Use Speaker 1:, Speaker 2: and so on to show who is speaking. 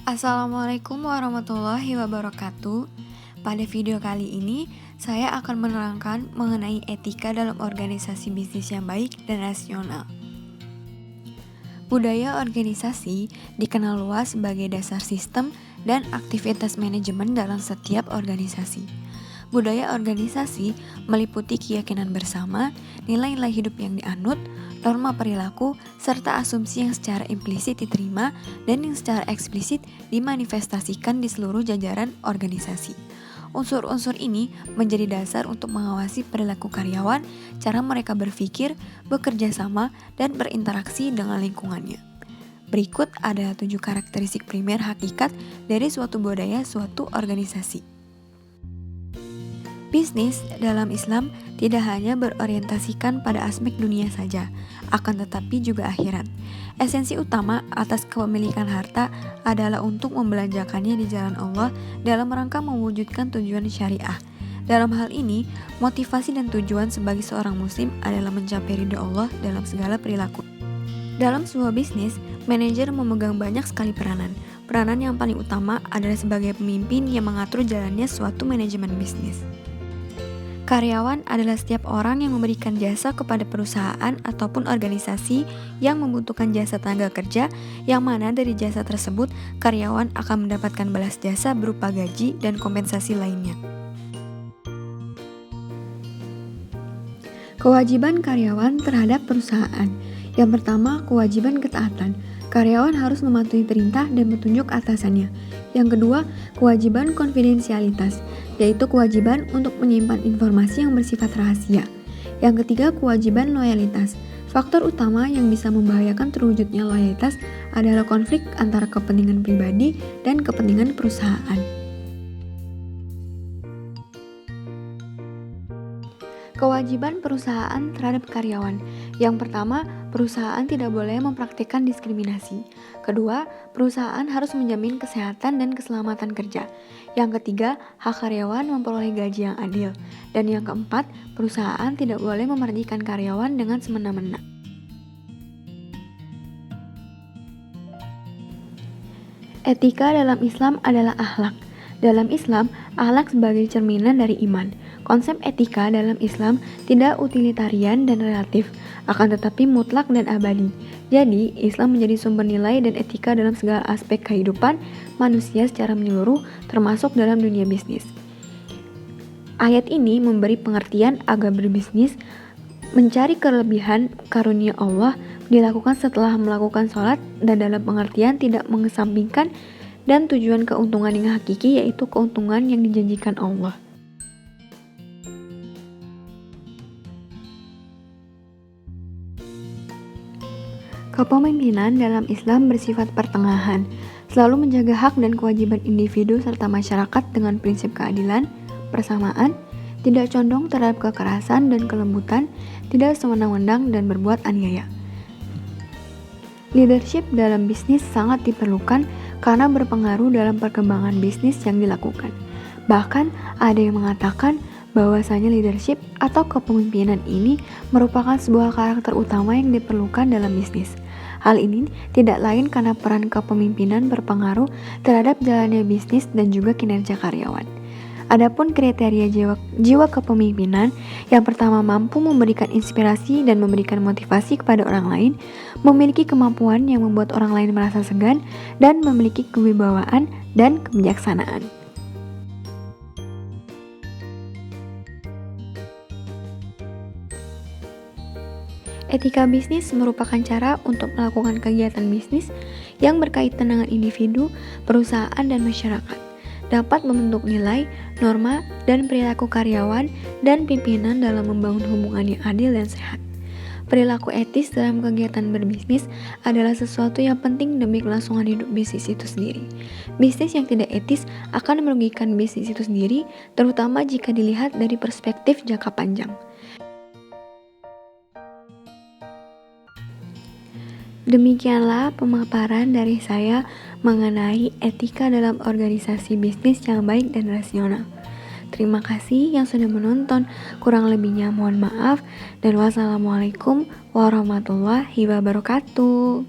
Speaker 1: Assalamualaikum warahmatullahi wabarakatuh. Pada video kali ini, saya akan menerangkan mengenai etika dalam organisasi bisnis yang baik dan rasional. Budaya organisasi dikenal luas sebagai dasar sistem dan aktivitas manajemen dalam setiap organisasi. Budaya organisasi meliputi keyakinan bersama, nilai-nilai hidup yang dianut, norma perilaku, serta asumsi yang secara implisit diterima dan yang secara eksplisit dimanifestasikan di seluruh jajaran organisasi. Unsur-unsur ini menjadi dasar untuk mengawasi perilaku karyawan, cara mereka berpikir, bekerja sama, dan berinteraksi dengan lingkungannya. Berikut ada 7 karakteristik primer hakikat dari suatu budaya suatu organisasi. Bisnis dalam Islam tidak hanya berorientasikan pada aspek dunia saja, akan tetapi juga akhirat. Esensi utama atas kepemilikan harta adalah untuk membelanjakannya di jalan Allah dalam rangka mewujudkan tujuan syariah. Dalam hal ini, motivasi dan tujuan sebagai seorang muslim adalah mencapai ridha Allah dalam segala perilaku. Dalam sebuah bisnis, manajer memegang banyak sekali peranan. Peranan yang paling utama adalah sebagai pemimpin yang mengatur jalannya suatu manajemen bisnis. Karyawan adalah setiap orang yang memberikan jasa kepada perusahaan ataupun organisasi yang membutuhkan jasa tenaga kerja, yang mana dari jasa tersebut karyawan akan mendapatkan balas jasa berupa gaji dan kompensasi lainnya. Kewajiban karyawan terhadap perusahaan. Yang pertama, kewajiban ketaatan. Karyawan harus mematuhi perintah dan petunjuk atasannya. Yang kedua, kewajiban konfidensialitas, yaitu kewajiban untuk menyimpan informasi yang bersifat rahasia. Yang ketiga, kewajiban loyalitas. Faktor utama yang bisa membahayakan terwujudnya loyalitas adalah konflik antara kepentingan pribadi dan kepentingan perusahaan. Kewajiban perusahaan terhadap karyawan. Yang pertama, perusahaan tidak boleh mempraktikkan diskriminasi. Kedua, perusahaan harus menjamin kesehatan dan keselamatan kerja. Yang ketiga, hak karyawan memperoleh gaji yang adil. Dan yang keempat, perusahaan tidak boleh memerhatikan karyawan dengan semena-mena. Etika dalam Islam adalah akhlak. Dalam Islam, akhlak sebagai cerminan dari iman. Konsep etika dalam Islam tidak utilitarian dan relatif, akan tetapi mutlak dan abadi. Jadi, Islam menjadi sumber nilai dan etika dalam segala aspek kehidupan manusia secara menyeluruh, termasuk dalam dunia bisnis. Ayat ini memberi pengertian agar berbisnis, mencari kelebihan karunia Allah dilakukan setelah melakukan sholat dan dalam pengertian tidak mengesampingkan dan tujuan keuntungan yang hakiki, yaitu keuntungan yang dijanjikan Allah. Kepemimpinan dalam Islam bersifat pertengahan, selalu menjaga hak dan kewajiban individu serta masyarakat dengan prinsip keadilan, persamaan, tidak condong terhadap kekerasan dan kelembutan, tidak sewenang-wenang dan berbuat aniaya. Leadership dalam bisnis sangat diperlukan karena berpengaruh dalam perkembangan bisnis yang dilakukan. Bahkan ada yang mengatakan bahwasanya leadership atau kepemimpinan ini merupakan sebuah karakter utama yang diperlukan dalam bisnis. Hal ini tidak lain karena peran kepemimpinan berpengaruh terhadap jalannya bisnis dan juga kinerja karyawan. Adapun kriteria jiwa kepemimpinan, yang pertama mampu memberikan inspirasi dan memberikan motivasi kepada orang lain, memiliki kemampuan yang membuat orang lain merasa segan, dan memiliki kewibawaan dan kebijaksanaan. Etika bisnis merupakan cara untuk melakukan kegiatan bisnis yang berkaitan dengan individu, perusahaan, dan masyarakat. Dapat membentuk nilai, norma, dan perilaku karyawan dan pimpinan dalam membangun hubungan yang adil dan sehat. Perilaku etis dalam kegiatan berbisnis adalah sesuatu yang penting demi kelangsungan hidup bisnis itu sendiri. Bisnis yang tidak etis akan merugikan bisnis itu sendiri, terutama jika dilihat dari perspektif jangka panjang. Demikianlah pemaparan dari saya mengenai etika dalam organisasi bisnis yang baik dan rasional. Terima kasih yang sudah menonton. Kurang lebihnya mohon maaf. Dan wassalamualaikum warahmatullahi wabarakatuh.